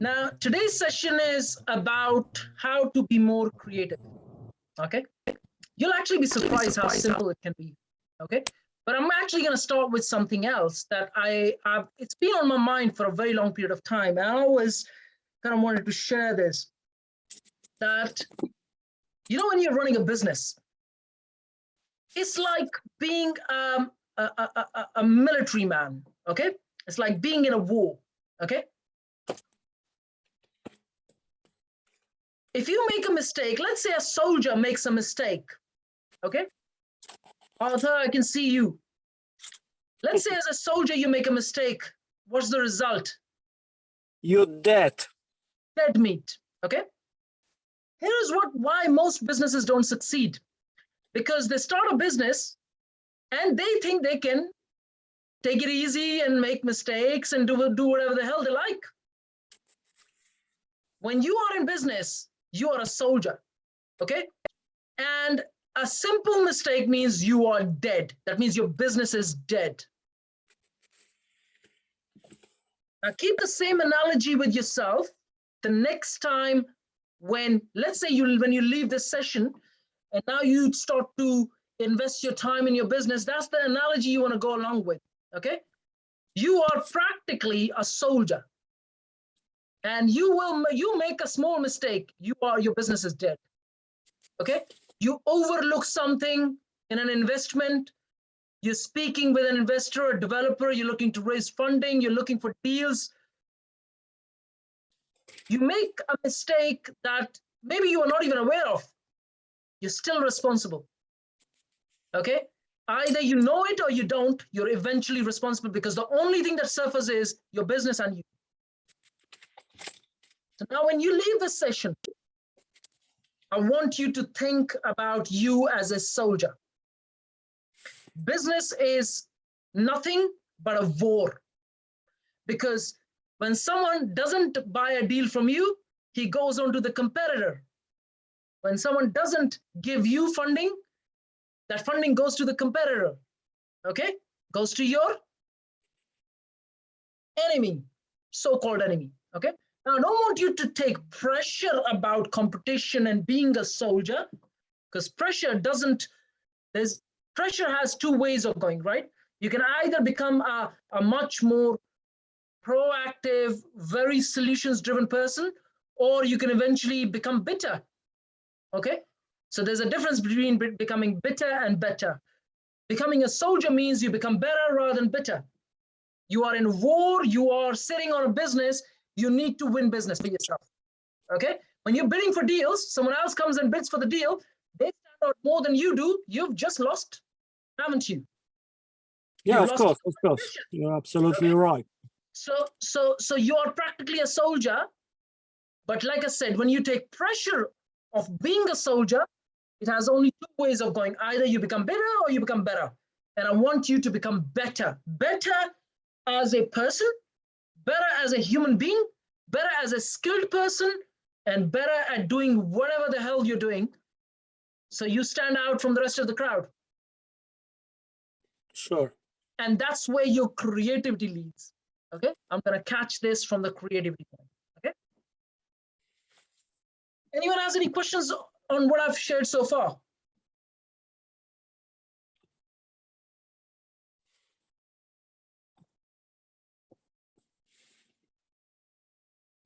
Now, today's session is about how to be more creative. Okay. You'll actually be surprised how simple it can be. Okay. But I'm actually going to start with something else that it's been on my mind for a very long period of time. And I always kind of wanted to share this that, when you're running a business, it's like being a military man. Okay. It's like being in a war. Okay. If you make a mistake, let's say a soldier makes a mistake, okay? Arthur, I can see you. Let's say as a soldier, you make a mistake. What's the result? You're dead. Dead meat, okay? Here's why most businesses don't succeed. Because they start a business and they think they can take it easy and make mistakes and do whatever the hell they like. When you are in business, you are a soldier, okay? And a simple mistake means you are dead. That means your business is dead. Now keep the same analogy with yourself. The next time let's say when you leave this session and now you start to invest your time in your business, that's the analogy you want to go along with, okay? You are practically a soldier. And you make a small mistake, your business is dead. Okay? You overlook something in an investment, you're speaking with an investor or developer, you're looking to raise funding, you're looking for deals. You make a mistake that maybe you are not even aware of. You're still responsible. Okay? Either you know it or you don't, you're eventually responsible because the only thing that suffers is your business and you. So now when you leave this session, I want you to think about you as a soldier. Business is nothing but a war. Because when someone doesn't buy a deal from you, he goes on to the competitor. When someone doesn't give you funding, that funding goes to the competitor. Okay? Goes to your enemy, so-called enemy. Okay? Now, I don't want you to take pressure about competition and being a soldier, because pressure has two ways of going, right? You can either become a much more proactive, very solutions-driven person, or you can eventually become bitter, okay? So there's a difference between becoming bitter and better. Becoming a soldier means you become better rather than bitter. You are in war, you are sitting on a business, you need to win business for yourself, okay? When you're bidding for deals, someone else comes and bids for the deal, they stand out more than you do, you've just lost, haven't you? Yeah, of course. You're absolutely right. So you are practically a soldier, but like I said, when you take pressure of being a soldier, it has only two ways of going. Either you become bitter or you become better. And I want you to become better. Better as a person, better as a human being, better as a skilled person, and better at doing whatever the hell you're doing. So you stand out from the rest of the crowd. Sure. And that's where your creativity leads. Okay? I'm going to catch this from the creativity point. Okay? Anyone has any questions on what I've shared so far?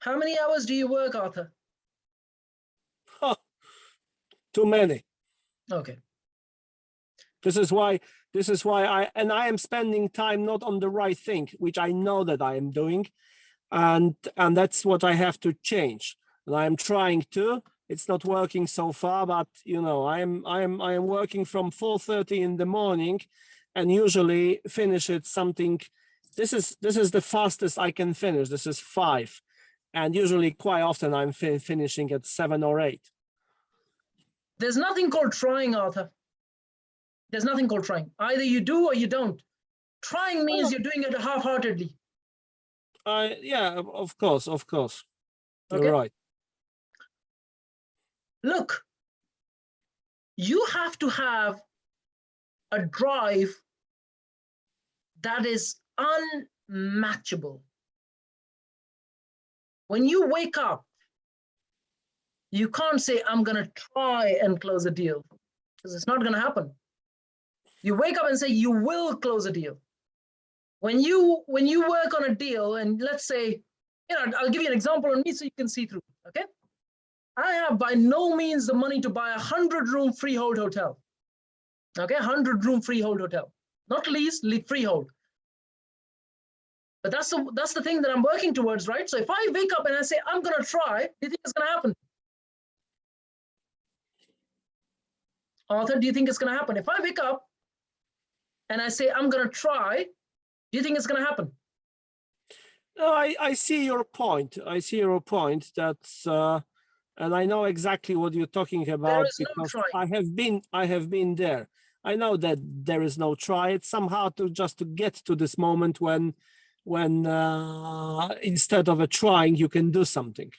How many hours do you work, Arthur? Too many. Okay. This is why I am spending time not on the right thing, which I know that I am doing, and that's what I have to change. And I am trying to. It's not working so far, but I am working from 4:30 in the morning, and usually finish it something. This is the fastest I can finish. This is 5, and usually quite often I'm finishing at 7 or 8. There's nothing called trying, Arthur. There's nothing called trying. Either you do or you don't. Trying means you're doing it half-heartedly. Yeah, of course. You're okay? Right. Look, you have to have a drive that is unmatchable. When you wake up, you can't say, I'm going to try and close a deal, because it's not going to happen. You wake up and say, you will close a deal. When you work on a deal, and let's say, I'll give you an example on me so you can see through, okay? I have by no means the money to buy a 100-room freehold hotel, okay? 100-room freehold hotel, not lease, freehold. But that's the thing that I'm working towards, right? So if I wake up and I say, I'm going to try, do you think it's going to happen? Arthur, do you think it's going to happen? If I wake up and I say, I'm going to try, do you think it's going to happen? No, I see your point. I see your point. That's and I know exactly what you're talking about because no I have been there. I know that there is no try. It's somehow just to get to this moment when instead of a trying, you can do something.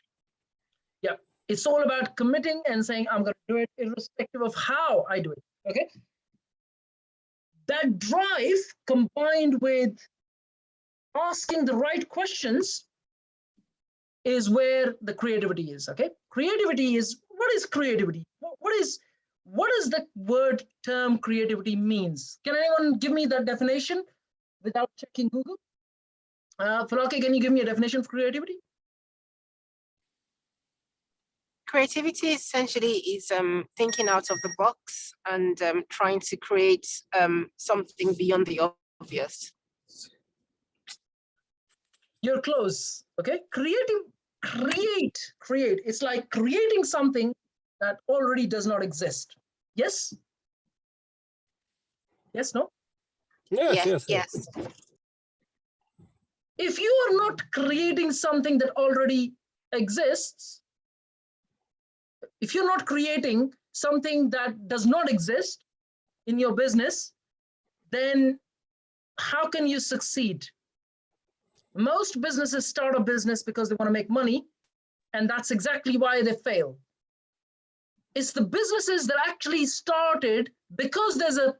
Yeah, it's all about committing and saying, I'm going to do it irrespective of how I do it, okay? That drive combined with asking the right questions is where the creativity is, okay? Creativity is, what is creativity? What does the word term creativity means? Can anyone give me that definition without checking Google? Falake, can you give me a definition of creativity? Creativity essentially is thinking out of the box and trying to create something beyond the obvious. You're close, okay? Create. It's like creating something that already does not exist. Yes? Yes, no? Yes. If you are not creating something that already exists, if you're not creating something that does not exist in your business, then how can you succeed? Most businesses start a business because they want to make money, and that's exactly why they fail. It's the businesses that actually started because there's a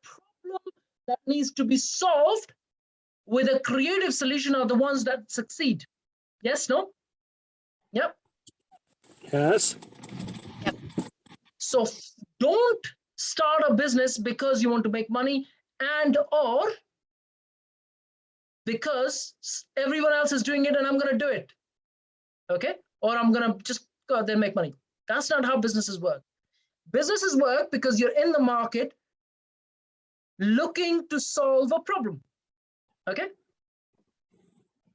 problem that needs to be solved with a creative solution are the ones that succeed. Yes, no? Yep. Yes. Yep. So don't start a business because you want to make money and or because everyone else is doing it and I'm going to do it. Okay? Or I'm going to just go out there and make money. That's not how businesses work. Businesses work because you're in the market looking to solve a problem. Okay?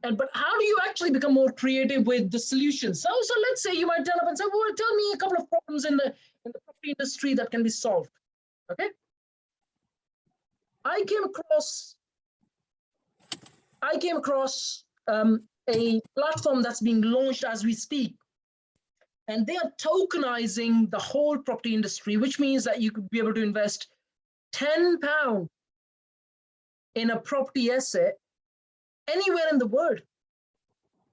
But how do you actually become more creative with the solutions? So let's say you might turn up and say, well, tell me a couple of problems in the property industry that can be solved. Okay? I came across a platform that's being launched as we speak. And they are tokenizing the whole property industry, which means that you could be able to invest £10 in a property asset anywhere in the world.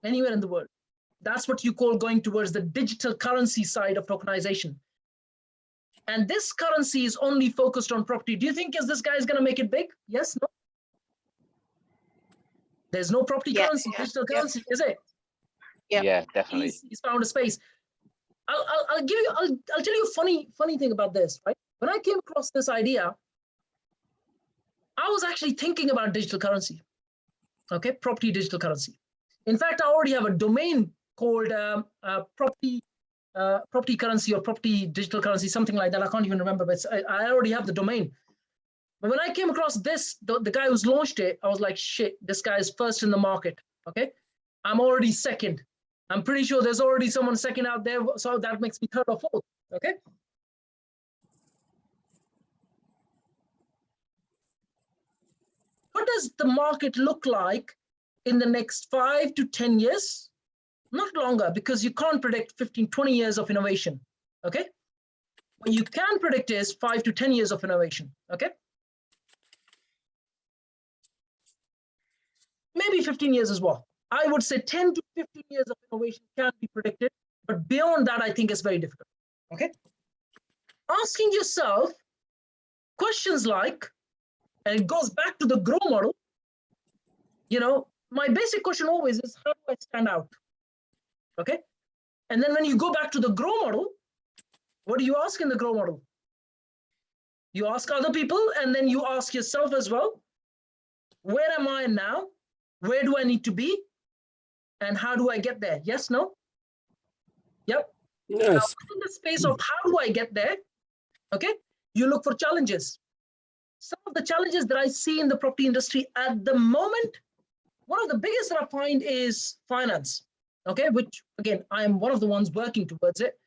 Anywhere in the world. That's what you call going towards the digital currency side of tokenization. And this currency is only focused on property. Do you think this guy is going to make it big? Yes, no? There's no property currency, digital currency, is it? Yeah, definitely. He's found a space. I'll tell you a funny thing about this, right? When I came across this idea, I was actually thinking about digital currency. Okay, property digital currency. In fact, I already have a domain called property currency or property digital currency, something like that. I can't even remember, but I already have the domain. But when I came across this, the guy who's launched it, I was like, shit, this guy is first in the market. Okay, I'm already second. I'm pretty sure there's already someone second out there, so that makes me third or fourth. Okay. What does the market look like in the next 5 to 10 years? Not longer, because you can't predict 15, 20 years of innovation, okay? What you can predict is 5 to 10 years of innovation, okay? Maybe 15 years as well. I would say 10 to 15 years of innovation can be predicted, but beyond that, I think it's very difficult, okay? Asking yourself questions like, and it goes back to the grow model, you know, my basic question always is, how do I stand out? Okay. And then when you go back to the grow model, what do you ask in the grow model? You ask other people, and then you ask yourself as well, where am I now? Where do I need to be? And how do I get there? Yes, no? Yep. Now, Yes. in the space of how do I get there, okay, you look for challenges. Some of the challenges that I see in the property industry at the moment, one of the biggest that I find is finance, okay, which again, I am one of the ones working towards it,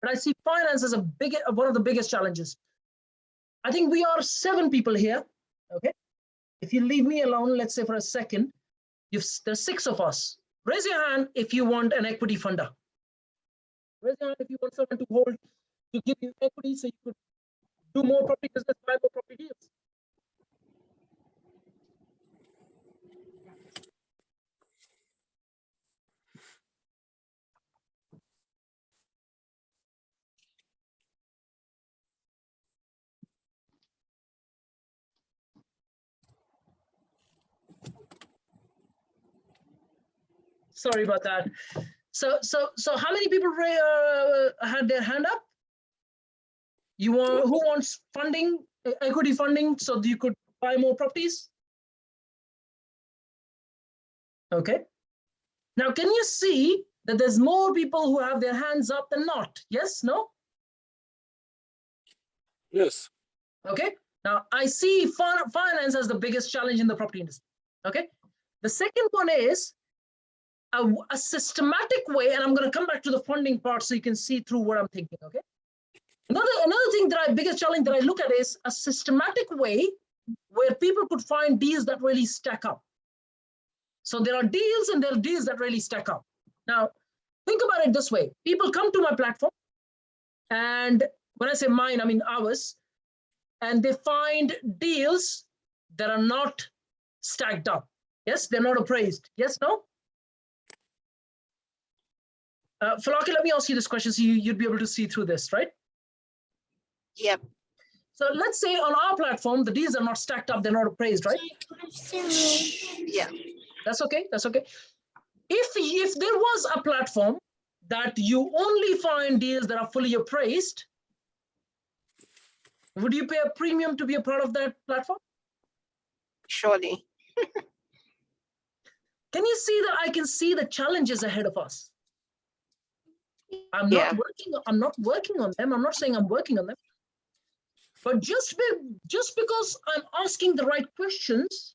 but I see finance as one of the biggest challenges. I think we are 7 people here, okay? If you leave me alone, let's say for a second, there's 6 of us. Raise your hand if you want an equity funder. Raise your hand if you want someone to give you equity so you could do more property business, buy more property deals. Sorry about that. So how many people had their hand up? Who wants funding, equity funding, so that you could buy more properties? Okay. Now, can you see that there's more people who have their hands up than not? Yes, no? Yes. Okay. Now, I see finance as the biggest challenge in the property industry. Okay. The second one is a systematic way, and I'm going to come back to the funding part so you can see through what I'm thinking. Okay. Another thing biggest challenge that I look at is a systematic way where people could find deals that really stack up. So there are deals and there are deals that really stack up. Now, think about it this way. People come to my platform, and when I say mine, I mean ours, and they find deals that are not stacked up. Yes, they're not appraised. Yes, no? Falaki, let me ask you this question so you'd be able to see through this, right? Yep. So let's say on our platform, the deals are not stacked up, they're not appraised, right? Yeah. That's okay, that's okay. If there was a platform that you only find deals that are fully appraised, would you pay a premium to be a part of that platform? Surely. Can you see that I can see the challenges ahead of us? I'm not working on them. I'm not saying I'm working on them. But just because I'm asking the right questions,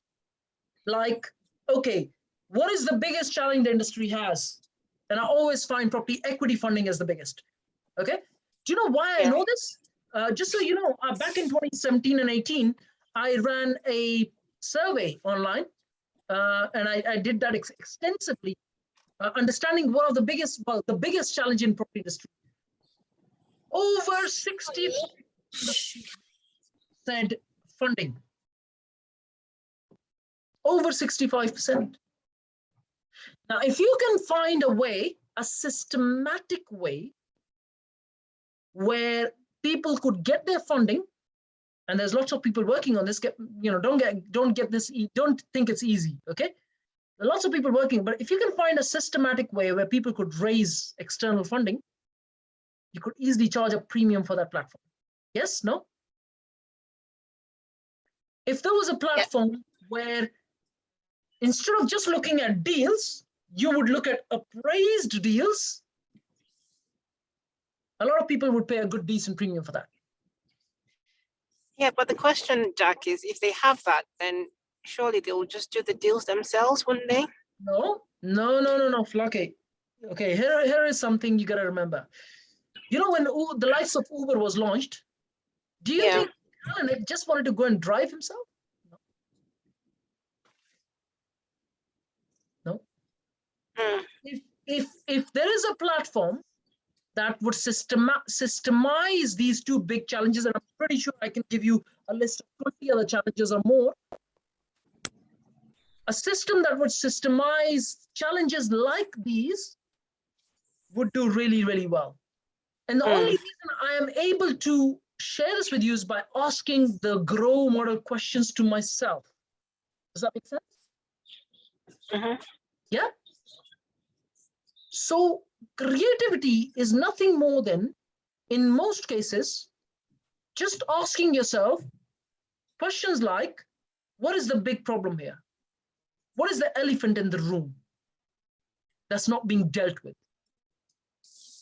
like, okay, what is the biggest challenge the industry has? And I always find property equity funding as the biggest. Okay. Do you know why I know this? Just so you know, back in 2017 and 18, I ran a survey online, and I did that extensively, understanding one of the biggest challenge in property industry. Over 60% said funding. Over 65%. Now, if you can find a systematic way where people could get their funding, and there's lots of people working on this, don't think it's easy, okay? There are lots of people working, but if you can find a systematic way where people could raise external funding, you could easily charge a premium for that platform. Yes, no? If there was a platform where instead of just looking at deals, you would look at appraised deals, a lot of people would pay a good, decent premium for that. Yeah, but the question, Jack, is if they have that, then surely they will just do the deals themselves, wouldn't they? No, Flake. Okay, here is something you got to remember. You know, when the likes of Uber was launched, do you think Alan just wanted to go and drive himself? No. If there is a platform that would systemize these 2 big challenges, and I'm pretty sure I can give you a list of 20 other challenges or more, a system that would systemize challenges like these would do really, really well. And the only reason I am able to share this with you is by asking the grow model questions to myself. Does that make sense? Yeah. So creativity is nothing more than, in most cases, just asking yourself questions like, what is the big problem here? What is the elephant in the room that's not being dealt with?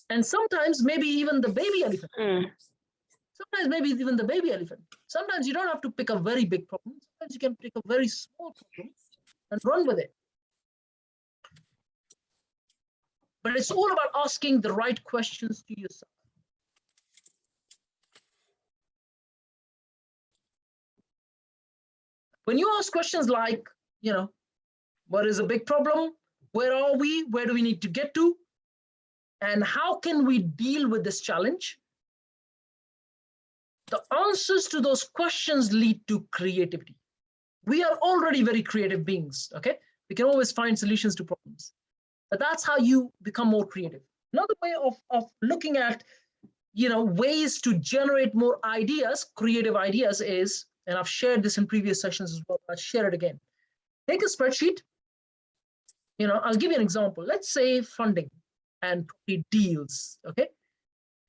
And sometimes maybe even the baby elephant. Sometimes maybe even the baby elephant. Sometimes you don't have to pick a very big problem. Sometimes you can pick a very small problem and run with it. But it's all about asking the right questions to yourself. When you ask questions like, what is a big problem? Where are we? Where do we need to get to? And how can we deal with this challenge? The answers to those questions lead to creativity. We are already very creative beings, okay? We can always find solutions to problems. But that's how you become more creative. Another way of looking at, ways to generate more ideas, creative ideas is, and I've shared this in previous sessions as well, I'll share it again. Take a spreadsheet. I'll give you an example. Let's say funding and deals, okay?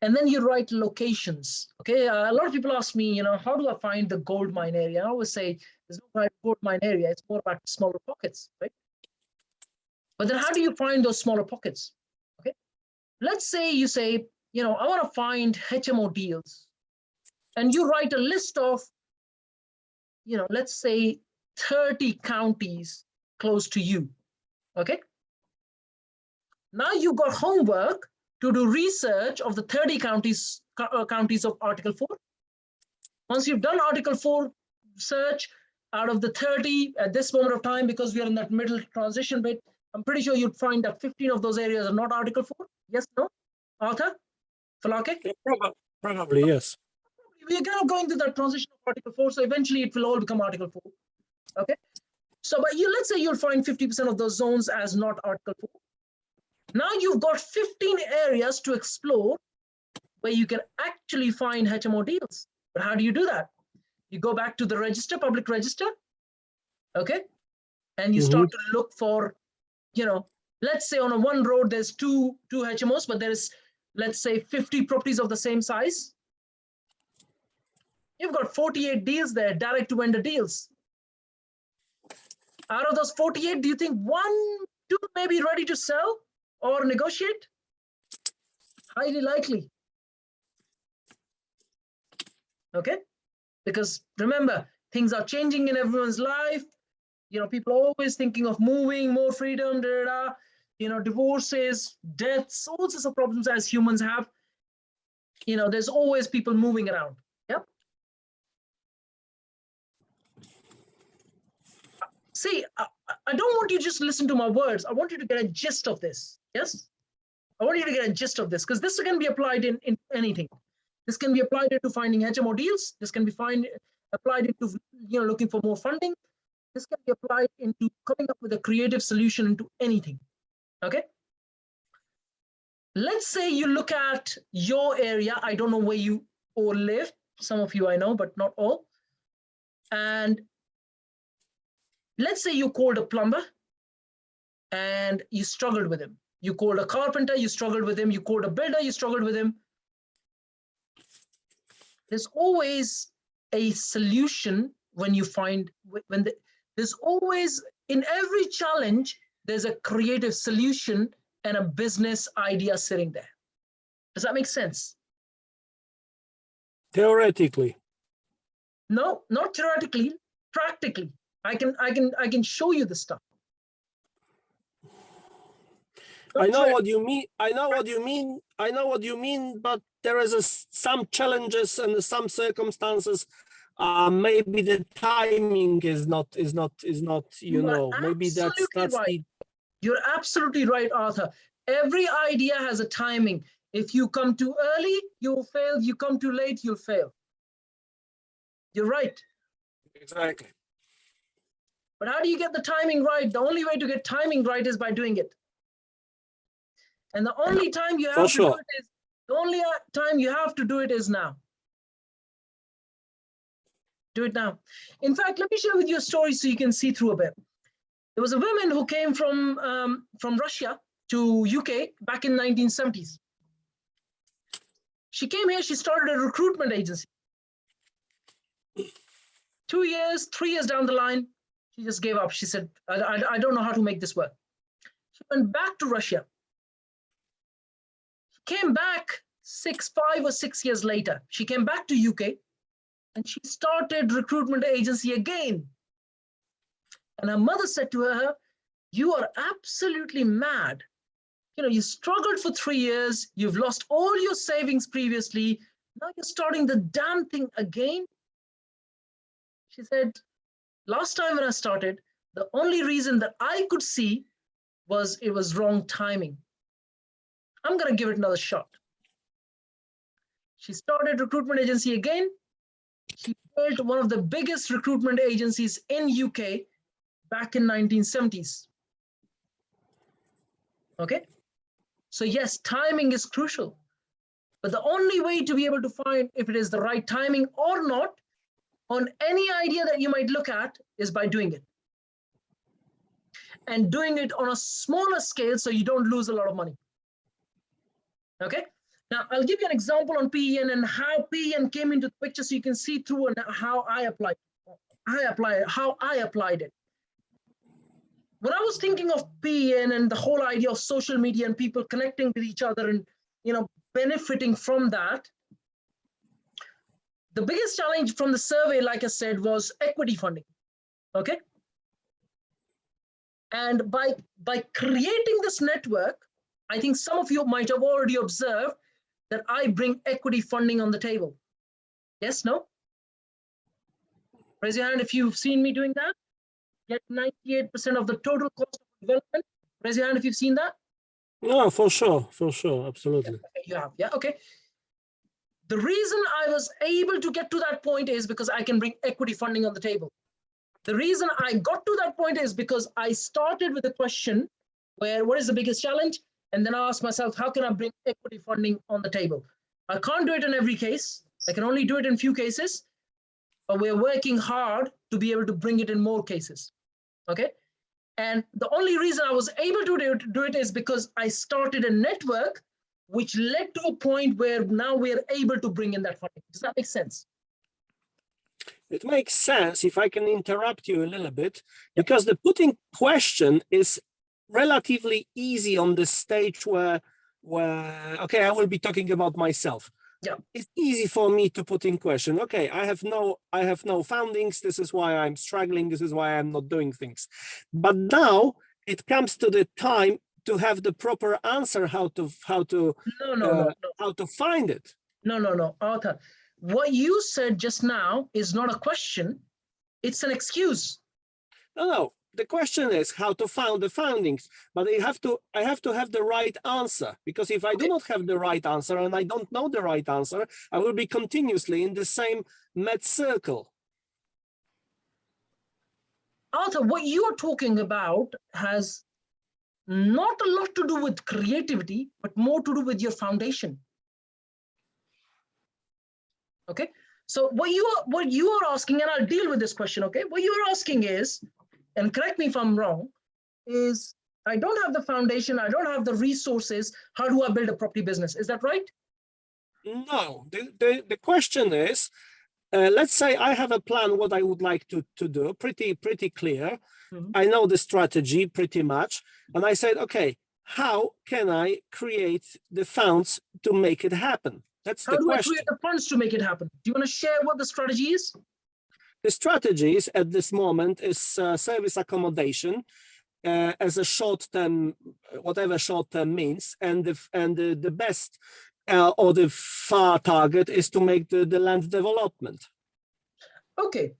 And then you write locations, okay? A lot of people ask me, how do I find the gold mine area? I always say, there's no right gold mine area. It's more about smaller pockets, right? But then how do you find those smaller pockets, okay? Let's say you say, I want to find HMO deals. And you write a list of, let's say 30 counties close to you, okay? Now you've got homework to do research of the 30 counties of Article 4. Once you've done Article 4 search out of the 30 at this moment of time, because we are in that middle transition bit, I'm pretty sure you'd find that 15 of those areas are not Article 4. Yes, no? Arthur? Falake? Probably, yes. We're kind of going through that transition of Article 4, so eventually it will all become Article 4. Okay? So, but let's say you'll find 50% of those zones as not Article 4. Now you've got 15 areas to explore where you can actually find HMO deals. But how do you do that? You go back to the register, public register, okay? And you start to look for, let's say on a one road, there's two HMOs, but there's, let's say 50 properties of the same size. You've got 48 deals there, direct to vendor deals. Out of those 48, do you think 1, 2 may be ready to sell or negotiate? Highly likely. Okay? Because remember, things are changing in everyone's life. People are always thinking of moving, more freedom, divorces, deaths, all sorts of problems as humans have. There's always people moving around. Yeah. See, I don't want you to just listen to my words. I want you to get a gist of this. Yes? I want you to get a gist of this because this can be applied in anything. This can be applied into finding HMO deals. This can be applied into looking for more funding. This can be applied into coming up with a creative solution into anything. Okay? Let's say you look at your area. I don't know where you all live. Some of you I know, but not all. And let's say you called a plumber and you struggled with him. You called a carpenter, you struggled with him. You called a builder, you struggled with him. There's always a solution when you find, there's always, in every challenge, there's a creative solution and a business idea sitting there. Does that make sense? Theoretically. No, not theoretically, practically. I can show you the stuff. I know what you mean. I know what you mean, but there is some challenges and some circumstances. Maybe the timing is not. Maybe that's right. You're absolutely right, Arthur. Every idea has a timing. If you come too early, you'll fail. You come too late, you'll fail. You're right. Exactly. But how do you get the timing right? The only way to get timing right is by doing it. And the only time you have to do it is, the only time you have to do it is now. Do it now. In fact, let me share with you a story so you can see through a bit. There was a woman who came from Russia, to UK back in 1970s. She came here, she started a recruitment agency. 2 years, 3 years down the line, she just gave up. She said, I don't know how to make this work. She went back to Russia. She came back 5 or 6 years later. She came back to UK and she started recruitment agency again. And her mother said to her, you are absolutely mad. You know, you struggled for 3 years. You've lost all your savings previously. Now you're starting the damn thing again. She said, last time when I started, the only reason that I could see was it was wrong timing. I'm going to give it another shot. She started recruitment agency again. She built one of the biggest recruitment agencies in UK back in 1970s. Okay. So yes, timing is crucial. But the only way to be able to find if it is the right timing or not on any idea that you might look at is by doing it. And doing it on a smaller scale so you don't lose a lot of money. Okay. Now I'll give you an example on PEN and how PEN came into the picture so you can see through and how I applied it. When I was thinking of PEN and the whole idea of social media and people connecting with each other and, you know, benefiting from that, the biggest challenge from the survey, like I said, was equity funding. Okay. And by creating this network, I think some of you might have already observed that I bring equity funding on the table. Yes, no? Raise your hand if you've seen me doing that. Get 98% of the total cost of development. Raise your hand if you've seen that. No, for sure, absolutely. Yeah, you have, yeah, okay. The reason I was able to get to that point is because I can bring equity funding on the table. The reason I got to that point is because I started with a question where what is the biggest challenge? And then I asked myself, how can I bring equity funding on the table? I can't do it in every case. I can only do it in few cases, but we're working hard to be able to bring it in more cases. Okay. And the only reason I was able to do it is because I started a network which led to a point where now we're able to bring in that funding. Does that make sense? It makes sense if I can interrupt you a little bit, because the putting question is relatively easy on the stage where okay, I will be talking about myself. Yeah. It's easy for me to put in question. Okay, I have no foundings. This is why I'm struggling. This is why I'm not doing things. But now it comes to the time to have the proper answer how to find it. No, Arthur. What you said just now is not a question. It's an excuse. No. The question is how to find the foundings, but I have to have the right answer, because if I do not have the right answer and I don't know the right answer, I will be continuously in the same mad circle. Arthur, what you are talking about has not a lot to do with creativity, but more to do with your foundation. Okay, so what you are asking, and I'll deal with this question. Okay, what you are asking is, and correct me if I'm wrong, is I don't have the foundation, I don't have the resources. How do I build a property business? Is that right? No, the question is, let's say I have a plan what I would like to do, pretty clear. Mm-hmm. I know the strategy pretty much. And I said, okay, how can I create the funds to make it happen? That's the question. How do I create the funds to make it happen? Do you want to share what the strategy is? The strategies at this moment is service accommodation as a short-term, whatever short-term means, and the best or the far target is to make the land development. Okay.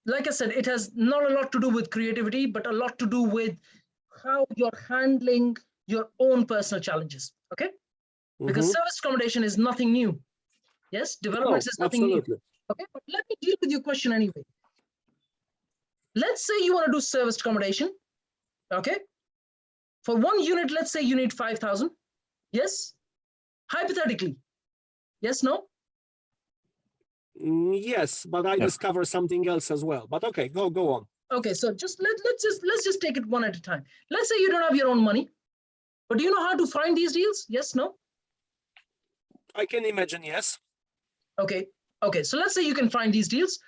Like I said, it has not a lot to do with creativity, but a lot to do with how you're handling your own personal challenges. Okay. Because service accommodation is nothing new. Yes, developments is nothing new. Okay, but let me deal with your question anyway. Let's say you want to do service accommodation. Okay. For one unit, let's say you need 5,000. Yes. Hypothetically. Yes, no? Yes, but I discover something else as well. But okay, go on. Okay, so let's just take it one at a time. Let's say you don't have your own money, But do you know how to find these deals? Yes, no? I can imagine, yes. Okay. Okay. So let's say you can find these deals.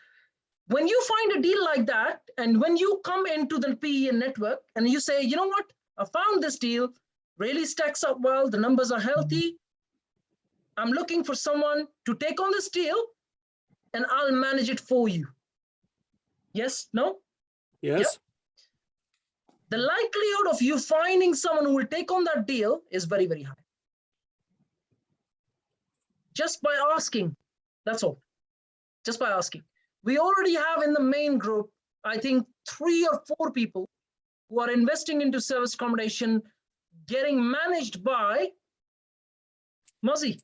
When you find a deal like that, and when you come into the PE network and you say, you know what, I found this deal, really stacks up well, the numbers are healthy. I'm looking for someone to take on this deal and I'll manage it for you. Yes, no? Yes. Yep. The likelihood of you finding someone who will take on that deal is very, very high. Just by asking, that's all. Just by asking. We already have in the main group, I think 3 or 4 people who are investing into service accommodation, getting managed by Muzzy.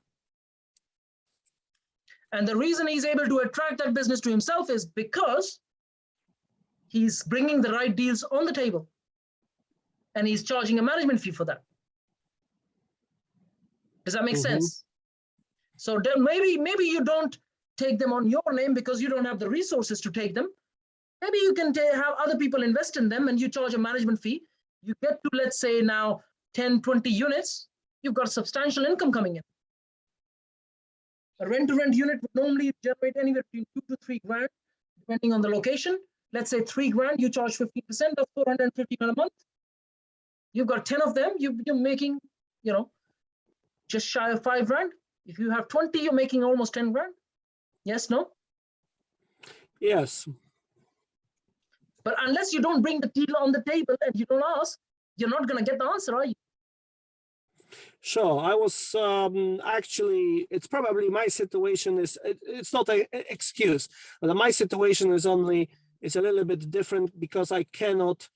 And the reason he's able to attract that business to himself is because he's bringing the right deals on the table. And he's charging a management fee for that. Does that make sense? So then maybe you don't take them on your name because you don't have the resources to take them. Maybe you can have other people invest in them and you charge a management fee. You get to, let's say now 10, 20 units, you've got substantial income coming in. A rent-to-rent unit would normally generate anywhere between 2 to 3 grand, depending on the location. Let's say 3 grand, you charge 50% of 450 a month. You've got 10 of them, you're making, you know, just shy of 5 grand. If you have 20, you're making almost 10 grand. Yes, no? Yes. But unless you don't bring the deal on the table and you don't ask, you're not going to get the answer, are you? Sure. I was actually, it's probably my situation is, it's not an excuse, but my situation is only, it's a little bit different because I cannot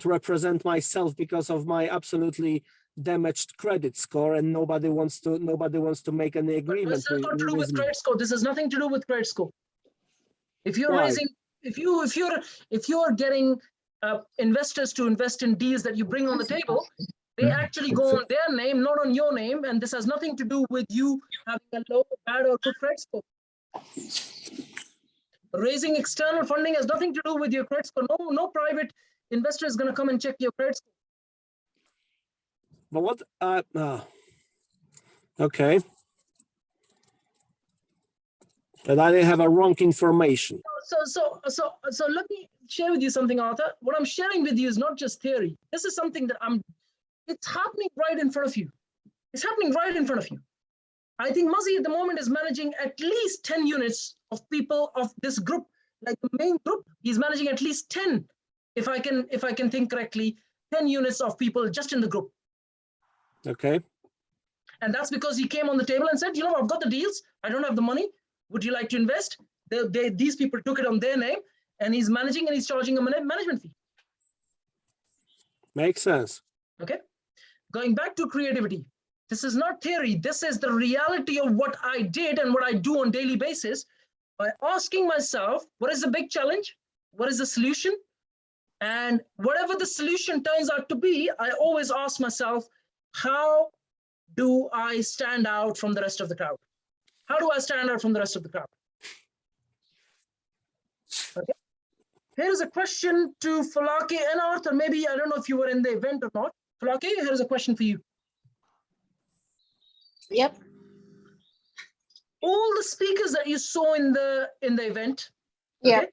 represent myself because of my absolutely damaged credit score, and nobody wants to make any agreement. This has got to do with credit score. This has nothing to do with credit score. If you're Why? raising, if you're getting investors to invest in deals that you bring on the table, they actually go on their name, not on your name, and this has nothing to do with you having a low, bad, or good credit score. Raising external funding has nothing to do with your credit score. No private investor is going to come and check your credit score. But what? Okay. But I have a wrong information. So let me share with you something, Arthur. What I'm sharing with you is not just theory. This is something that it's happening right in front of you. It's happening right in front of you. I think Muzzy at the moment is managing at least 10 units of people of this group, like the main group. He's managing at least 10, if I can think correctly, 10 units of people just in the group. Okay. And that's because he came on the table and said, you know, I've got the deals. I don't have the money. Would you like to invest? These people took it on their name, and he's managing and he's charging a management fee. Makes sense. Okay. Going back to creativity. This is not theory. This is the reality of what I did and what I do on a daily basis by asking myself, what is the big challenge? What is the solution? And whatever the solution turns out to be, I always ask myself, how do I stand out from the rest of the crowd? How do I stand out from the rest of the crowd? Okay. Here's a question to Falake and Arthur. Maybe, I don't know if you were in the event or not. Falake, here's a question for you. Yep. All the speakers that you saw in the event, Yeah. okay,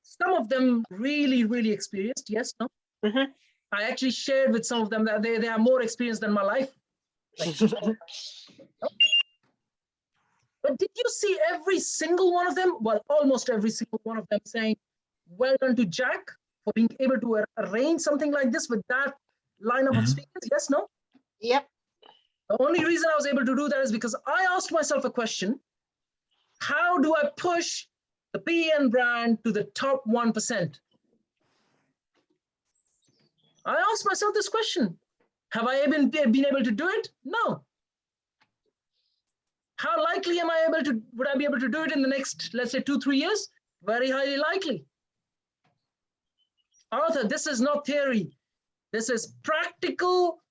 some of them really, really experienced. Yes, no? Mm-hmm. I actually shared with some of them that they have more experience than my life. Like, but did you see every single one of them? Well, almost every single one of them saying, well done to Jack for being able to arrange something like this with that lineup of speakers. Yes, no? Yep. The only reason I was able to do that is because I asked myself a question. How do I push the PN brand to the top 1%? I asked myself this question. Have I been able to do it? No. How likely would I be able to do it in the next, let's say 2-3 years? Very highly likely. Arthur, this is not theory. This is practical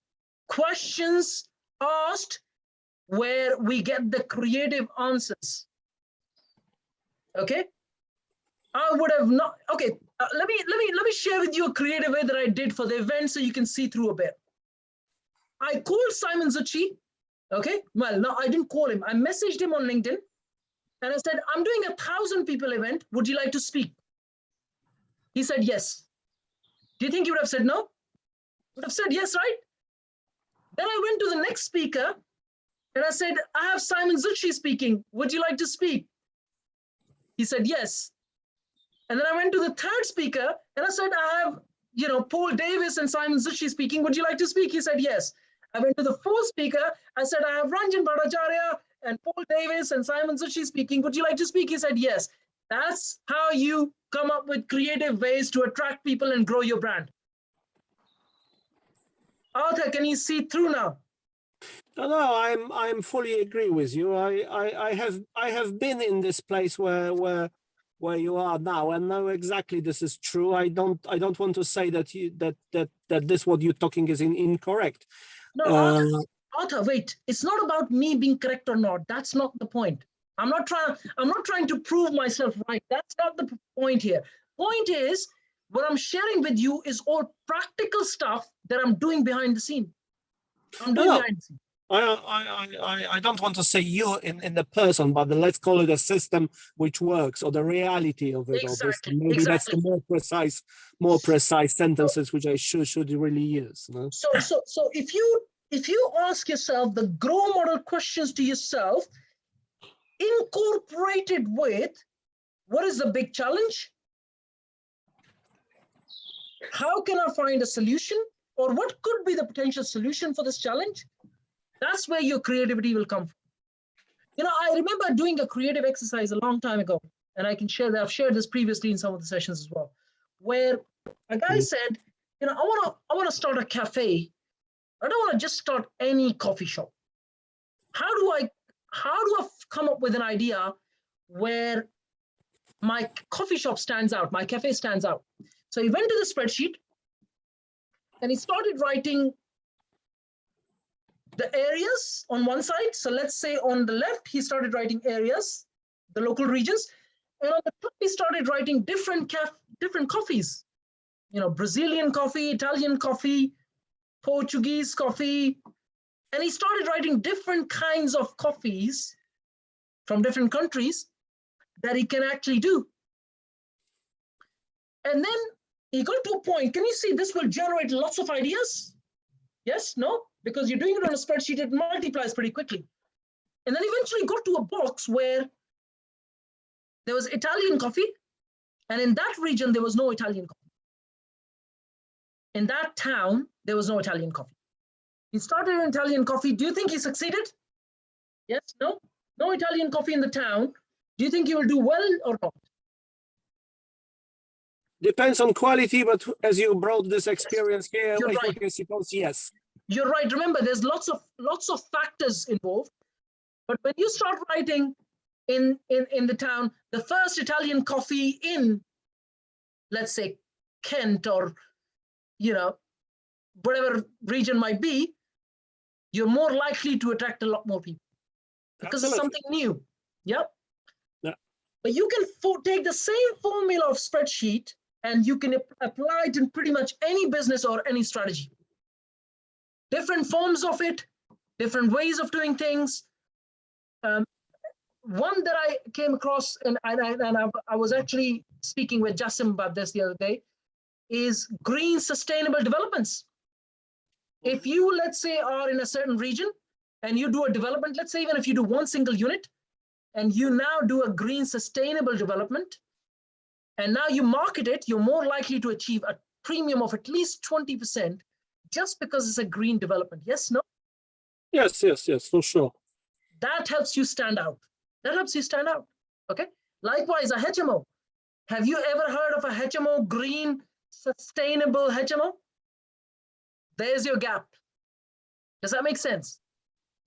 questions asked where we get the creative answers. Okay. I would have not, okay. Let me share with you a creative way that I did for the event so you can see through a bit. I called Simon Zucchi. Okay. Well, no, I didn't call him. I messaged him on LinkedIn and I said, I'm doing 1,000 people event. Would you like to speak? He said, yes. Do you think he would have said no? Would have said yes, right? Then I went to the next speaker and I said, I have Simon Zucchi speaking. Would you like to speak? He said, yes. And then I went to the third speaker and I said, I have, Paul Davis and Simon Zucchi speaking. Would you like to speak? He said, yes. I went to the fourth speaker. I said, I have Ranjan Bhattacharya and Paul Davis and Simon Zucchi speaking. Would you like to speak? He said, yes. That's how you come up with creative ways to attract people and grow your brand. Arthur, can you see through now? No, I'm fully agree with you. I have been in this place where you are now, and know exactly this is true. I don't want to say that this what you're talking is incorrect. No, Arthur, wait. It's not about me being correct or not. That's not the point. I'm not trying to prove myself right. That's not the point here. Point is, what I'm sharing with you is all practical stuff that I'm doing behind the scene. I'm doing behind the scene. I don't want to say you in the person, but let's call it a system which works, or the reality of it. Exactly. Maybe that's the more precise sentences which I should really use. No? So if you ask yourself the grow model questions to yourself, incorporated with what is the big challenge? How can I find a solution? Or what could be the potential solution for this challenge? That's where your creativity will come from. I remember doing a creative exercise a long time ago, and I can share that. I've shared this previously in some of the sessions as well, where a guy said, I want to start a cafe. I don't want to just start any coffee shop. How do I come up with an idea where my coffee shop stands out, my cafe stands out? So he went to the spreadsheet and he started writing the areas on one side. So let's say on the left, he started writing areas, the local regions. And on the top, he started writing different coffees, Brazilian coffee, Italian coffee, Portuguese coffee. And he started writing different kinds of coffees from different countries that he can actually do. And then he got to a point, can you see this will generate lots of ideas? Yes, no? Because you're doing it on a spreadsheet, it multiplies pretty quickly. And then eventually got to a box where there was Italian coffee, and in that region, there was no Italian coffee. In that town, there was no Italian coffee. He started an Italian coffee. Do you think he succeeded? Yes, no? No Italian coffee in the town. Do you think he will do well or not? Depends on quality, but as you brought this experience here, You're I right. suppose yes. You're right. Remember, there's lots of factors involved. But when you start writing in the town, the first Italian coffee in, let's say, Kent or, whatever region might be, you're more likely to attract a lot more people because It's something new. Yep. Yeah. But you can take the same formula of spreadsheet and you can apply it in pretty much any business or any strategy. Different forms of it, different ways of doing things. One that I came across, and I was actually speaking with Jassim about this the other day, is green sustainable developments. If you, let's say, are in a certain region and you do a development, let's say even if you do one single unit and you now do a green sustainable development, and now you market it, you're more likely to achieve a premium of at least 20% just because it's a green development. Yes, no? Yes, for sure. That helps you stand out. Okay? Likewise, a HMO. Have you ever heard of a HMO, green sustainable HMO? There's your gap. Does that make sense?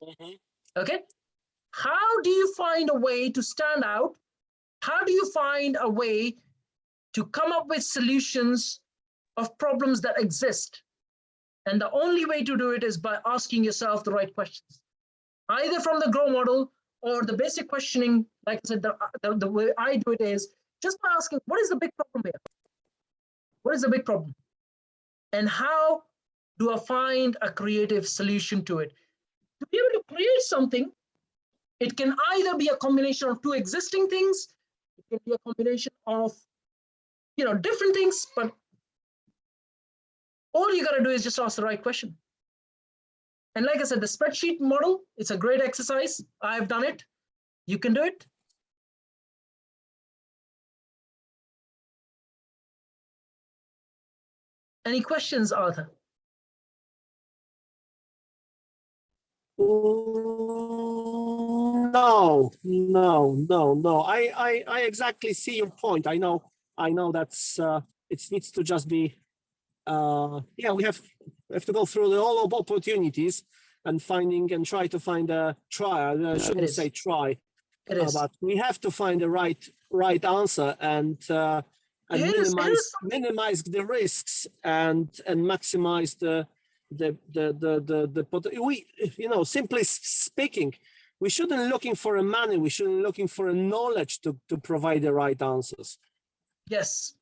Mm-hmm. Okay. How do you find a way to stand out? How do you find a way to come up with solutions of problems that exist? And the only way to do it is by asking yourself the right questions, either from the grow model or the basic questioning. Like I said, the way I do it is just by asking, what is the big problem here? What is the big problem? And how do I find a creative solution to it? To be able to create something, it can either be a combination of two existing things, it can be a combination of, different things, but all you got to do is just ask the right question. And like I said, the spreadsheet model, it's a great exercise. I've done it. You can do it. Any questions, Arthur? No. I exactly see your point. I know that's it needs to just be we have to go through all of opportunities and try to find I shouldn't say try, but we have to find the right answer and minimize the risks and maximize the simply speaking, we shouldn't looking for a money, we shouldn't looking for a knowledge to provide the right answers. Yes,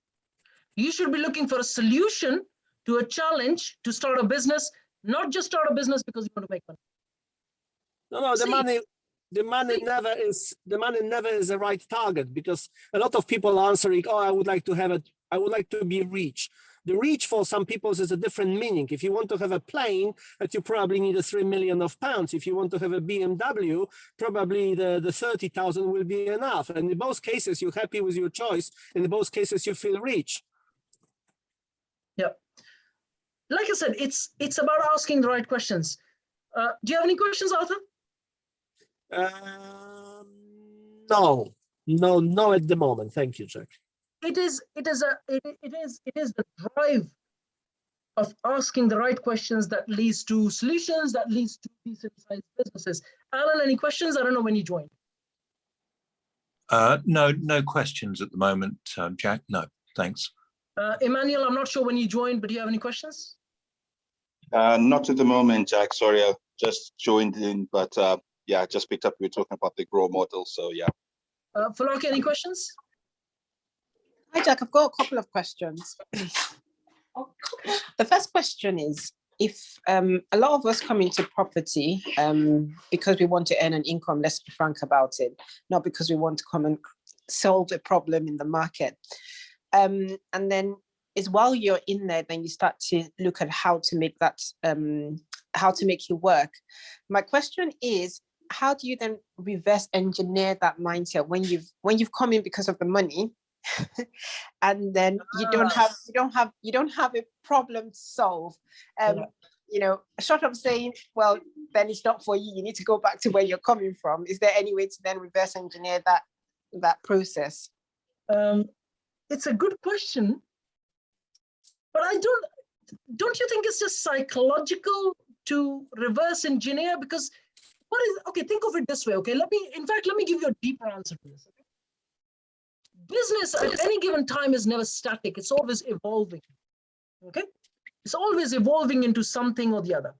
you should be looking for a solution to a challenge to start a business, not just start a business because you want to make money. No, the money never is the right target, because a lot of people answering, oh, I would like to be rich. The rich for some people is a different meaning. If you want to have a plane, that you probably need £3 million. If you want to have a BMW, probably the 30,000 will be enough. And in both cases, you're happy with your choice. In both cases, you feel rich. Yeah. Like I said, it's about asking the right questions. Do you have any questions, Arthur? No, at the moment. Thank you, Jack. It is the drive of asking the right questions that leads to solutions, that leads to decent-sized businesses. Alan, any questions? I don't know when you joined. No questions at the moment, Jack. No, thanks. Emmanuel, I'm not sure when you joined, but do you have any questions? Not at the moment, Jack. Sorry, I just joined in, but I just picked up. We were talking about the grow model, so yeah. Falaki, any questions? Hi, Jack. I've got a couple of questions. The first question is, if a lot of us come into property because we want to earn an income, let's be frank about it, not because we want to come and solve a problem in the market. And then is while you're in there, then you start to look at how to make that, how to make it work. My question is, how do you then reverse engineer that mindset when you've come in because of the money, and then you don't have a problem to solve? Short of saying, well, then it's not for you, you need to go back to where you're coming from. Is there any way to then reverse engineer that process? It's a good question, but don't you think it's just psychological to reverse engineer? Because think of it this way, okay? Let me give you a deeper answer to this. Okay? Business at any given time is never static. It's always evolving, okay? It's always evolving into something or the other.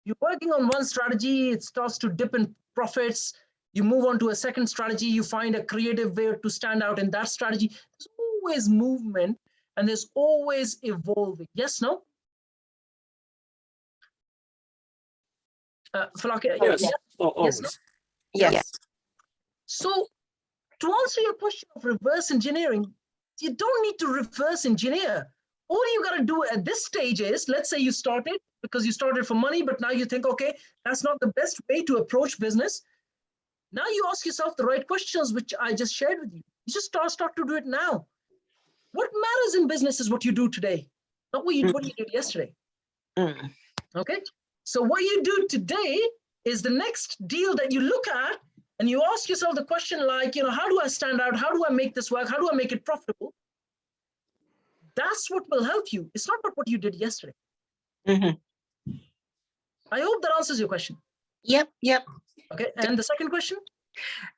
You're working on one strategy, it starts to dip in profits. You move on to a second strategy, you find a creative way to stand out in that strategy. There's always movement and there's always evolving. Yes, no? Falaki, yes. Yeah? Yes, no? Yes. So to answer your question of reverse engineering, you don't need to reverse engineer. All you got to do at this stage is, let's say you started because you started for money, but now you think, okay, that's not the best way to approach business. Now you ask yourself the right questions, which I just shared with you. You just start to do it now. What matters in business is what you do today, not what you did yesterday. Okay? So what you do today is the next deal that you look at, and you ask yourself the question like, how do I stand out? How do I make this work? How do I make it profitable? That's what will help you. It's not about what you did yesterday. Mm-hmm. I hope that answers your question. Yep. Okay, and the second question?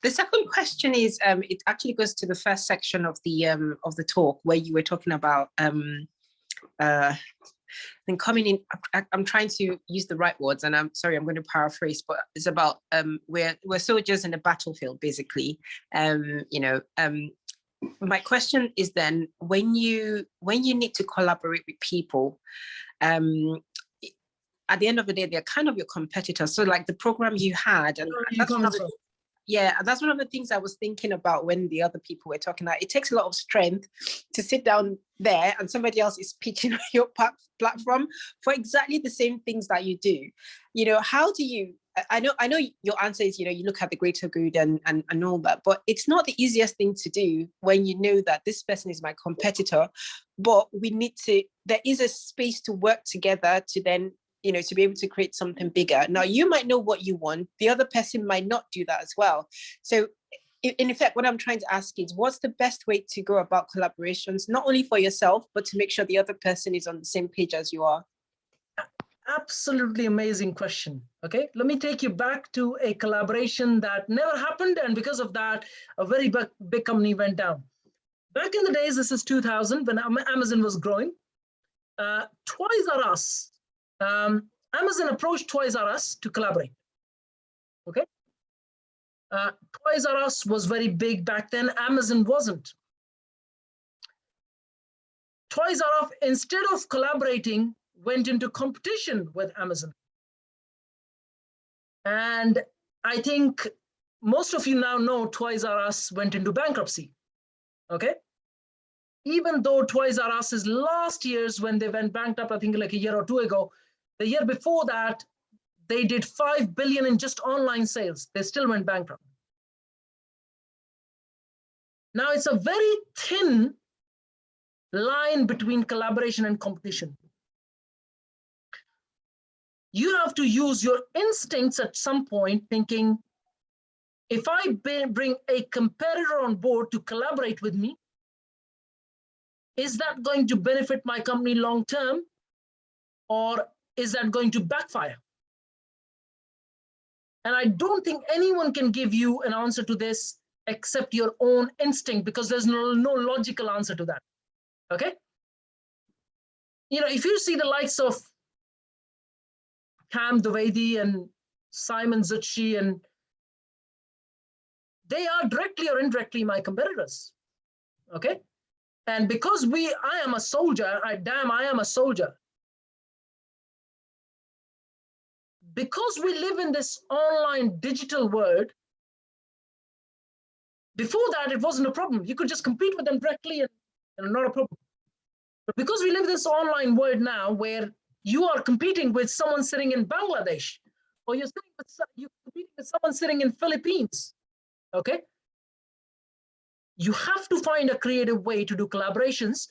The second question is, it actually goes to the first section of the talk where you were talking about then coming in. I'm trying to use the right words, and I'm sorry, I'm going to paraphrase, but it's about we're soldiers in a battlefield, basically. My question is then, when you need to collaborate with people, at the end of the day, they're kind of your competitors. So like the program you had, and that's one of the, that's one of the things I was thinking about when the other people were talking about. It takes a lot of strength to sit down there and somebody else is pitching on your platform for exactly the same things that you do. You know, how do you, I know your answer is, you know, you look at the greater good and all that, but it's not the easiest thing to do when you know that this person is my competitor, but we need to, there is a space to work together to then, you know, to be able to create something bigger. Now, you might know what you want. The other person might not do that as well. So in effect, what I'm trying to ask is, what's the best way to go about collaborations, not only for yourself, but to make sure the other person is on the same page as you are? Absolutely amazing question. Okay, let me take you back to a collaboration that never happened. And because of that, a very big company went down. Back in the days, this is 2000, when Amazon was growing, Toys R Us, Amazon approached Toys R Us to collaborate. Okay. Toys R Us was very big back then. Amazon wasn't. Toys R Us, instead of collaborating, went into competition with Amazon. And I think most of you now know Toys R Us went into bankruptcy. Okay. Even though Toys R Us's last years, when they went bankrupt, I think like a year or two ago, the year before that, they did 5 billion in just online sales. They still went bankrupt. Now it's a very thin line between collaboration and competition. You have to use your instincts at some point, thinking, if I bring a competitor on board to collaborate with me, is that going to benefit my company long term, or is that going to backfire? And I don't think anyone can give you an answer to this except your own instinct, because there's no logical answer to that. Okay? You know, if you see the likes of Cam Dwighty and Simon Zucchi, and they are directly or indirectly my competitors. Okay? And because I am a soldier, I am a soldier. Because we live in this online digital world, before that, it wasn't a problem. You could just compete with them directly and not a problem. But because we live in this online world now, where you are competing with someone sitting in Bangladesh, or you're competing with someone sitting in Philippines, okay? You have to find a creative way to do collaborations.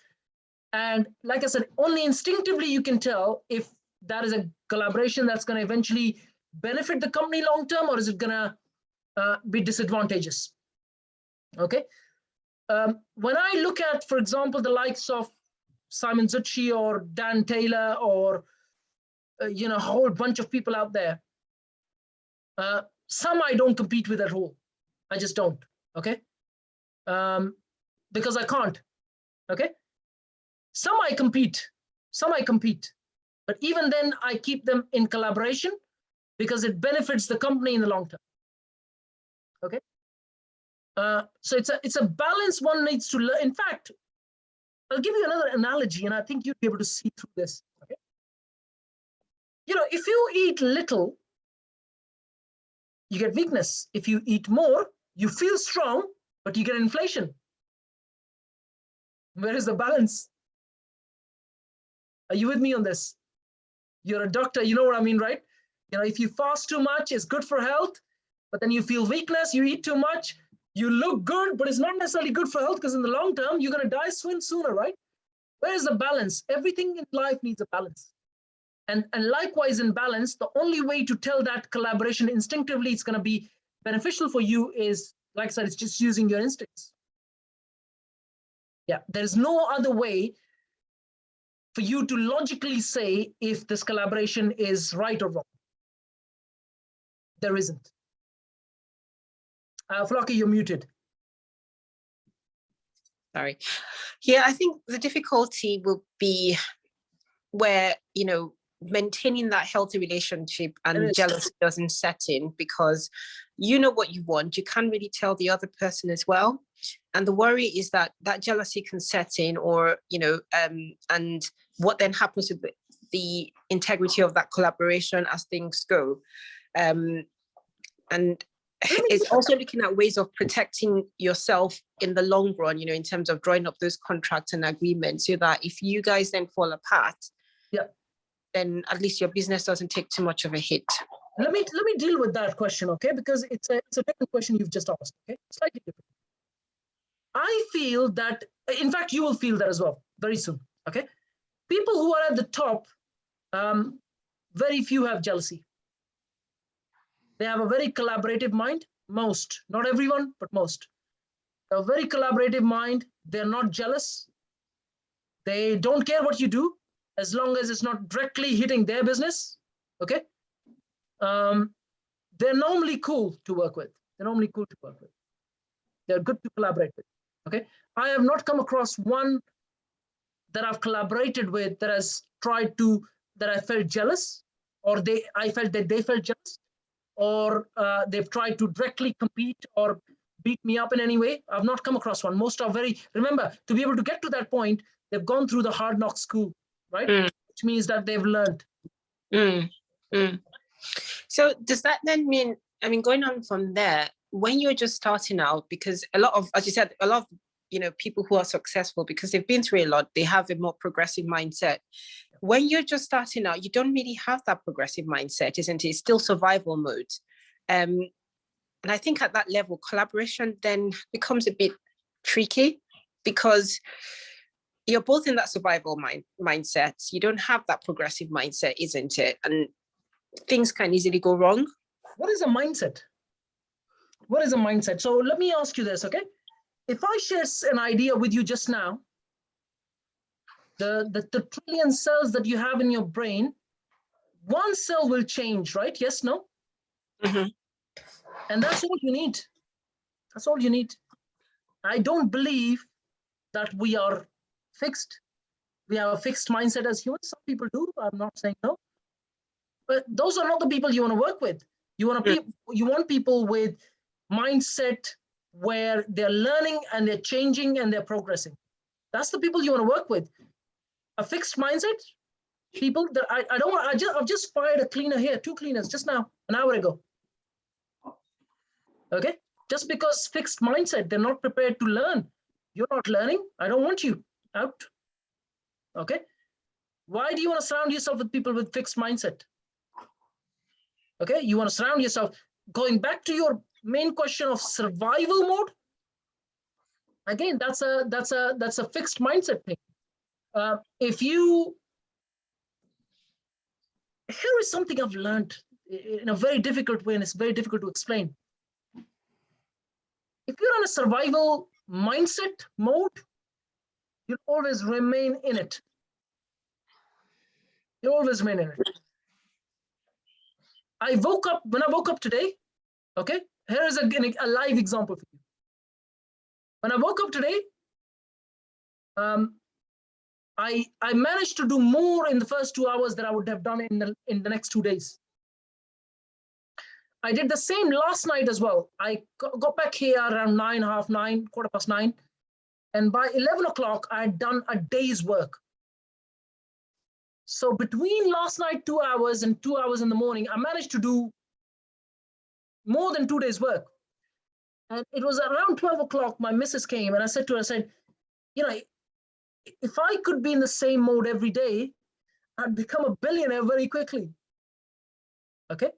And like I said, only instinctively you can tell if that is a collaboration that's going to eventually benefit the company long term, or is it going to be disadvantageous? Okay. When I look at, for example, the likes of Simon Zucchi or Dan Taylor, or you know, a whole bunch of people out there, some I don't compete with at all. I just don't. Okay. Because I can't. Okay. Some I compete, but even then I keep them in collaboration because it benefits the company in the long term. Okay. So it's a balance one needs to learn. In fact, I'll give you another analogy, and I think you'll be able to see through this. Okay. You know, if you eat little, you get weakness. If you eat more, you feel strong, but you get inflation. Where is the balance? Are you with me on this? You're a doctor, you know what I mean, right? You know, if you fast too much, it's good for health, but then you feel weakness, you eat too much, you look good, but it's not necessarily good for health, because in the long term, you're going to die sooner, right? Where is the balance? Everything in life needs a balance. And likewise in balance, the only way to tell that collaboration instinctively it's going to be beneficial for you is, like I said, it's just using your instincts. Yeah, there's no other way for you to logically say if this collaboration is right or wrong. There isn't. Flocky, you're muted. Sorry. Yeah, I think the difficulty will be where, you know, maintaining that healthy relationship and jealousy doesn't set in, because you know what you want. You can't really tell the other person as well. And the worry is that that jealousy can set in, or, you know, and what then happens with the integrity of that collaboration as things go. And it's also looking at ways of protecting yourself in the long run, in terms of drawing up those contracts and agreements, so that if you guys then fall apart, then at least your business doesn't take too much of a hit. Let me deal with that question, okay? Because it's a different question you've just asked, okay? Slightly different. I feel that, in fact, you will feel that as well very soon, okay? People who are at the top, very few have jealousy. They have a very collaborative mind, most, not everyone, but most. A very collaborative mind. They're not jealous. They don't care what you do, as long as it's not directly hitting their business, okay? They're normally cool to work with. They're good to collaborate with, okay? I have not come across one that I've collaborated with that has tried to, that I felt jealous, or I felt that they felt jealous, or they've tried to directly compete or beat me up in any way. I've not come across one. Most are remember, to be able to get to that point, they've gone through the hard knock school, right? Which means that they've learned. So does that then mean, going on from there, when you're just starting out, because a lot of, as you said, a lot of, people who are successful, because they've been through a lot, they have a more progressive mindset. When you're just starting out, you don't really have that progressive mindset, isn't it? It's still survival mode. And I think at that level, collaboration then becomes a bit tricky, because you're both in that survival mindset. You don't have that progressive mindset, isn't it? And things can easily go wrong. What is a mindset? What is a mindset? So let me ask you this, okay? If I share an idea with you just now, the trillion cells that you have in your brain, one cell will change, right? Yes, no? Mm-hmm. And that's all you need. That's all you need. I don't believe that we are fixed. We have a fixed mindset as humans. Some people do. I'm not saying no. But those are not the people you want to work with. You want people with mindset where they're learning and they're changing and they're progressing. That's the people you want to work with. A fixed mindset, people that I've just fired a cleaner here, 2 cleaners just now, an hour ago. Okay, just because fixed mindset, they're not prepared to learn. You're not learning. I don't want you out. Okay, why do you want to surround yourself with people with fixed mindset? Okay, you want to surround yourself. Going back to your main question of survival mode. Again, that's a fixed mindset thing. Here is something I've learned in a very difficult way, and it's very difficult to explain. If you're on a survival mindset mode, you'll always remain in it. You'll always remain in it. When I woke up today, okay, here is a live example for you. When I woke up today, I managed to do more in the first 2 hours than I would have done in the next 2 days. I did the same last night as well. I got back here around 9, half 9, 9:15, and by 11 o'clock, I had done a day's work. So between last night 2 hours and 2 hours in the morning, I managed to do more than 2 days' work. And it was around 12 o'clock, my missus came, and I said to her, if I could be in the same mode every day, I'd become a billionaire very quickly. Okay.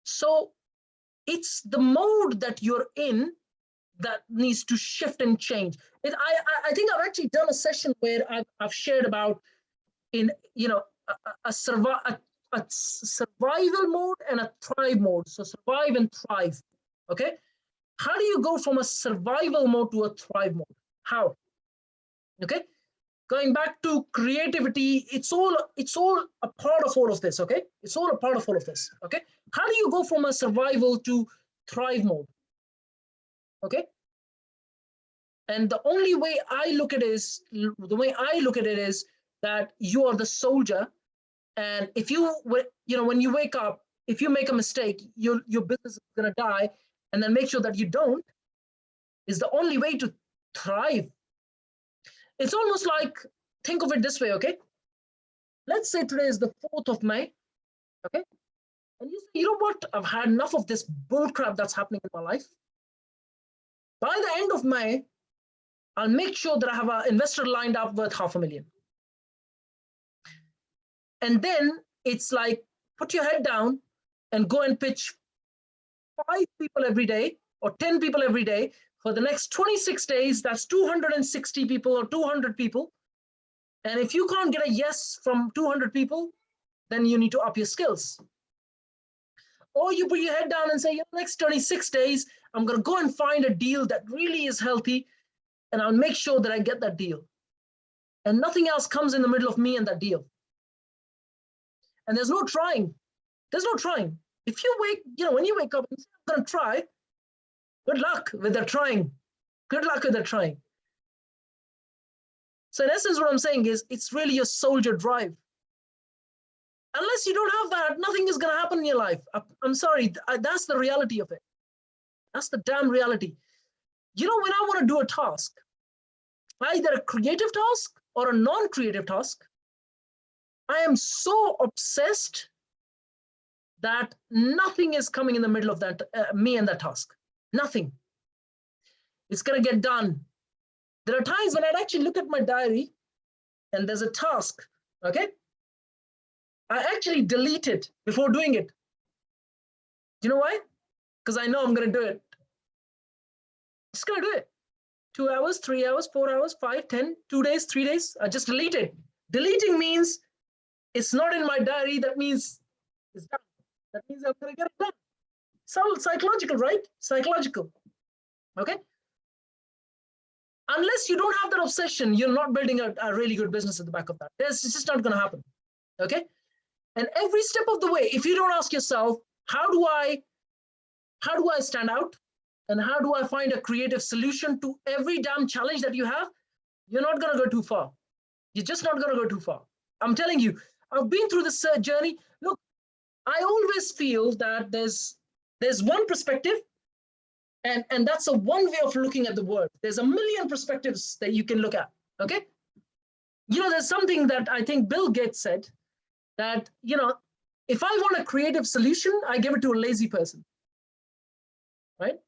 So it's the mode that you're in that needs to shift and change. I think I've actually done a session where I've shared about a survival mode and a thrive mode. So survive and thrive. Okay. How do you go from a survival mode to a thrive mode? How? Okay. Going back to creativity, it's all a part of all of this. Okay. It's all a part of all of this. Okay. How do you go from a survival to thrive mode? Okay. And the only way I look at it is that you are the soldier. And if when you wake up, if you make a mistake, your business is going to die. And then make sure that you don't, is the only way to thrive. It's almost like, think of it this way, okay? Let's say today is the 4th of May, okay? And you say, you know what? I've had enough of this bull crap that's happening in my life. By the end of May, I'll make sure that I have an investor lined up worth $500,000. And then it's like, put your head down and go and pitch 5 people every day or 10 people every day for the next 26 days. That's 260 people or 200 people. And if you can't get a yes from 200 people, then you need to up your skills. Or you put your head down and say, next 26 days, I'm going to go and find a deal that really is healthy, and I'll make sure that I get that deal. And nothing else comes in the middle of me and that deal. And there's no trying. There's no trying. If you when you wake up and say, I'm going to try, good luck with the trying. Good luck with the trying. So in essence, what I'm saying is, it's really your soldier drive. Unless you don't have that, nothing is going to happen in your life. I'm sorry, that's the reality of it. That's the damn reality. When I want to do a task, either a creative task or a non-creative task, I am so obsessed that nothing is coming in the middle of that, me and that task. Nothing. It's going to get done. There are times when I'd actually look at my diary and there's a task, okay? I actually delete it before doing it. Do you know why? Because I know I'm going to do it. Just going to do it. 2 hours, 3 hours, 4 hours, 5, 10, 2 days, 3 days. I just delete it. Deleting means it's not in my diary. That means it's done. That means I'm going to get it done. So psychological, right? Psychological. Okay? Unless you don't have that obsession, you're not building a really good business at the back of that. It's just not going to happen. Okay? And every step of the way, if you don't ask yourself, how do I stand out? And how do I find a creative solution to every damn challenge that you have? You're not going to go too far. You're just not going to go too far. I'm telling you, I've been through this journey. Look, I always feel that there's one perspective, and that's a one way of looking at the world. There's a million perspectives that you can look at, okay? There's something that I think Bill Gates said, that, if I want a creative solution, I give it to a lazy person, right?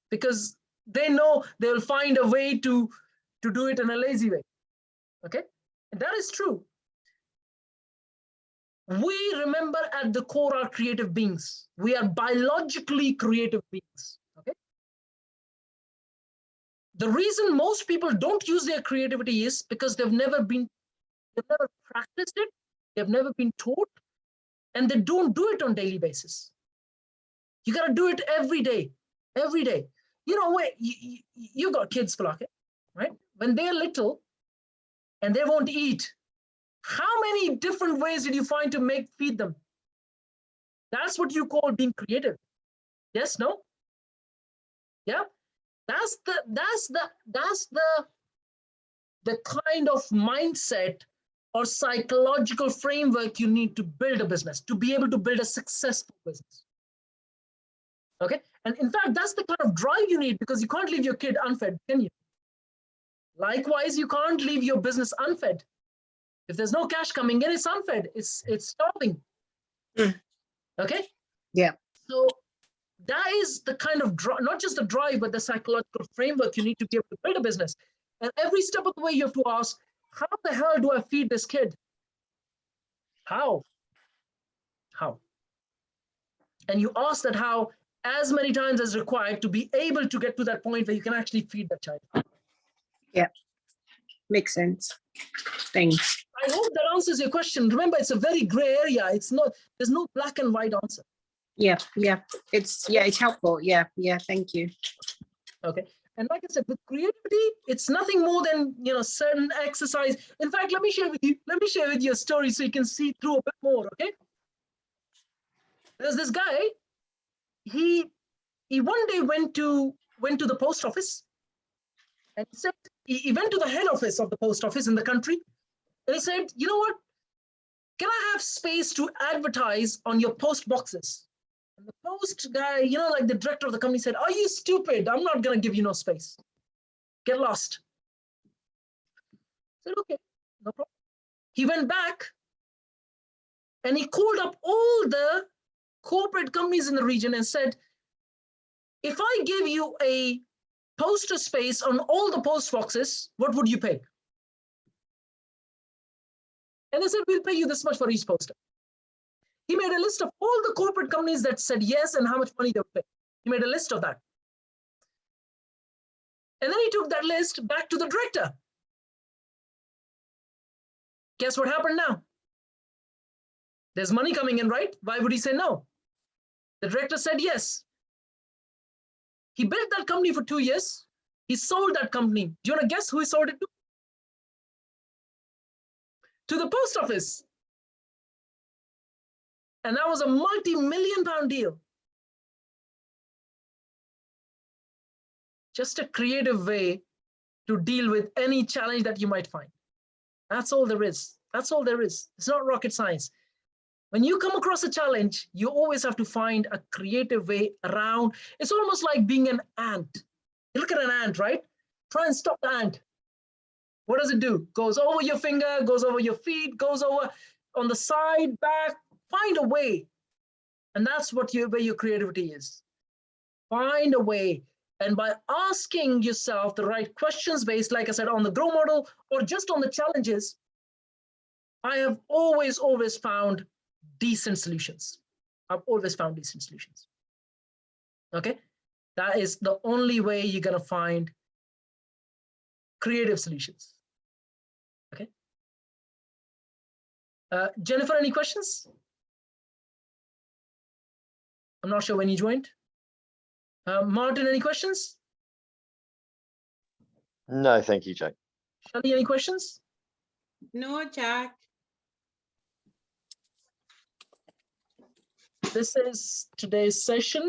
Because they know they'll find a way to do it in a lazy way, okay? And that is true. We remember at the core are creative beings. We are biologically creative beings, okay? The reason most people don't use their creativity is because they've never practiced it, they've never been taught, and they don't do it on a daily basis. You got to do it every day, every day. You got kids, Palake, right? When they're little and they won't eat, how many different ways did you find to feed them? That's what you call being creative. Yes, no? Yeah? That's the kind of mindset or psychological framework you need to build a business, to be able to build a successful business. Okay? And in fact, that's the kind of drive you need, because you can't leave your kid unfed, can you? Likewise, you can't leave your business unfed. If there's no cash coming in, it's unfed. It's starving. Okay? Yeah. So that is the kind of not just the drive, but the psychological framework you need to be able to build a business. And every step of the way, you have to ask, how the hell do I feed this kid? How? And you ask that how as many times as required to be able to get to that point where you can actually feed that child. Yeah, makes sense. Thanks. I hope that answers your question. Remember, it's a very gray area. There's no black and white answer. Yeah, it's helpful. Yeah, thank you. Okay. And like I said, with creativity, it's nothing more than certain exercise. In fact, let me share with you a story so you can see through a bit more. Okay. There's this guy. He one day went to the post office, and he said he went to the head office of the post office in the country, and he said, you know what? Can I have space to advertise on your post boxes? And the post guy, like the director of the company, said, are you stupid? I'm not going to give you no space. Get lost. I said, okay, no problem. He went back and he called up all the corporate companies in the region and said, if I give you a poster space on all the post boxes, what would you pay? And they said, we'll pay you this much for each poster. He made a list of all the corporate companies that said yes and how much money they would pay. He made a list of that. And then he took that list back to the director. Guess what happened now? There's money coming in, right? Why would he say no? The director said yes. He built that company for 2 years. He sold that company. Do you want to guess who he sold it to? To the post office. And that was a multi-million-pound deal. Just a creative way to deal with any challenge that you might find. That's all there is. That's all there is. It's not rocket science. When you come across a challenge, you always have to find a creative way around. It's almost like being an ant. You look at an ant, right? Try and stop the ant. What does it do? Goes over your finger, goes over your feet, goes over on the side, back. Find a way. And that's what where your creativity is. Find a way. And by asking yourself the right questions based, like I said, on the grow model or just on the challenges, I have always found decent solutions. I've always found decent solutions. Okay? That is the only way you're going to find creative solutions. Okay? Jennifer, any questions? I'm not sure when you joined. Martin, any questions? No, thank you, Jack. Shali, any questions? No, Jack. This is today's session.